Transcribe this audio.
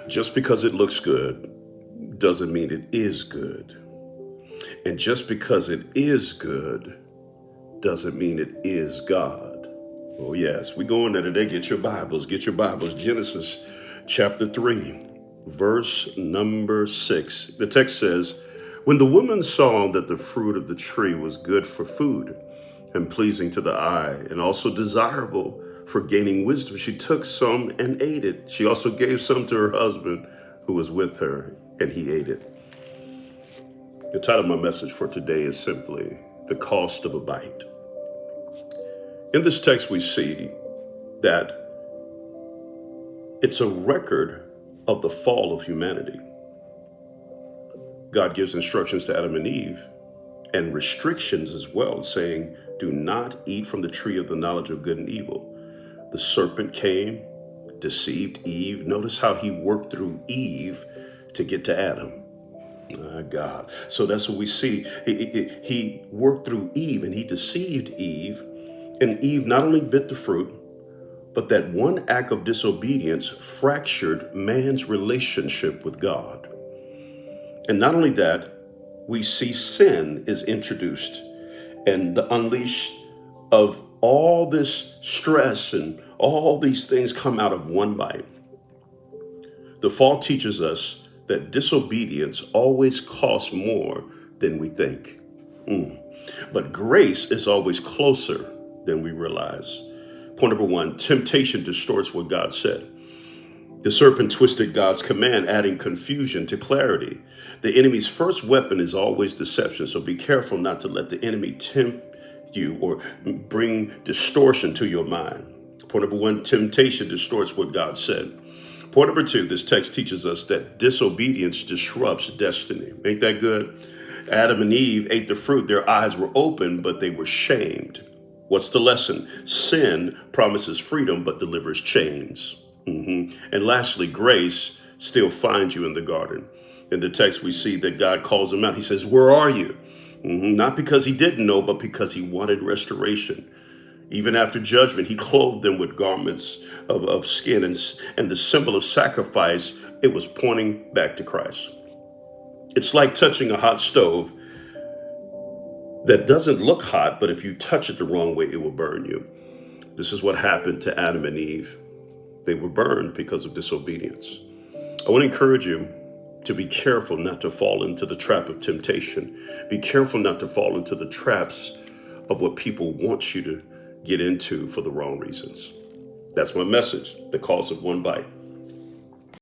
Just because it looks good doesn't mean it is good. And just because it is good doesn't mean it is God. Oh, yes, we go in there today. Get your Bibles. Get your Bibles. Genesis chapter 3, verse number 6. The text says, when the woman saw that the fruit of the tree was good for food and pleasing to the eye and also desirable for gaining wisdom, she took some and ate it. She also gave some to her husband who was with her, and he ate it. The title of my message for today is simply The Cost of a Bite. In this text, we see that it's a record of the fall of humanity. God gives instructions to Adam and Eve and restrictions as well, saying, do not eat from the tree of the knowledge of good and evil. The serpent came, deceived Eve. Notice how he worked through Eve to get to Adam. My God. So that's what we see. He worked through Eve and he deceived Eve. And Eve not only bit the fruit, but that one act of disobedience fractured man's relationship with God. And not only that, we see sin is introduced and the unleash of all this stress and all these things come out of one bite. The fall teaches us that disobedience always costs more than we think. But grace is always closer than we realize. Point number one, temptation distorts what God said. The serpent twisted God's command, adding confusion to clarity. The enemy's first weapon is always deception, so be careful not to let the enemy tempt you or bring distortion to your mind. Point number one, temptation distorts what God said. Point number two, this text teaches us that disobedience disrupts destiny. Ain't that good? Adam and Eve ate the fruit. Their eyes were open, but they were shamed. What's the lesson? Sin promises freedom, but delivers chains. And lastly, grace still finds you in the garden. In the text, we see that God calls him out. He says, where are you? Not because he didn't know, but because he wanted restoration. Even after judgment, he clothed them with garments of skin and the symbol of sacrifice, it was pointing back to Christ. It's like touching a hot stove that doesn't look hot, but if you touch it the wrong way, it will burn you. This is what happened to Adam and Eve. They were burned because of disobedience. I want to encourage you to be careful not to fall into the trap of temptation. Be careful not to fall into the traps of what people want you to get into for the wrong reasons. That's my message, the cost of one bite.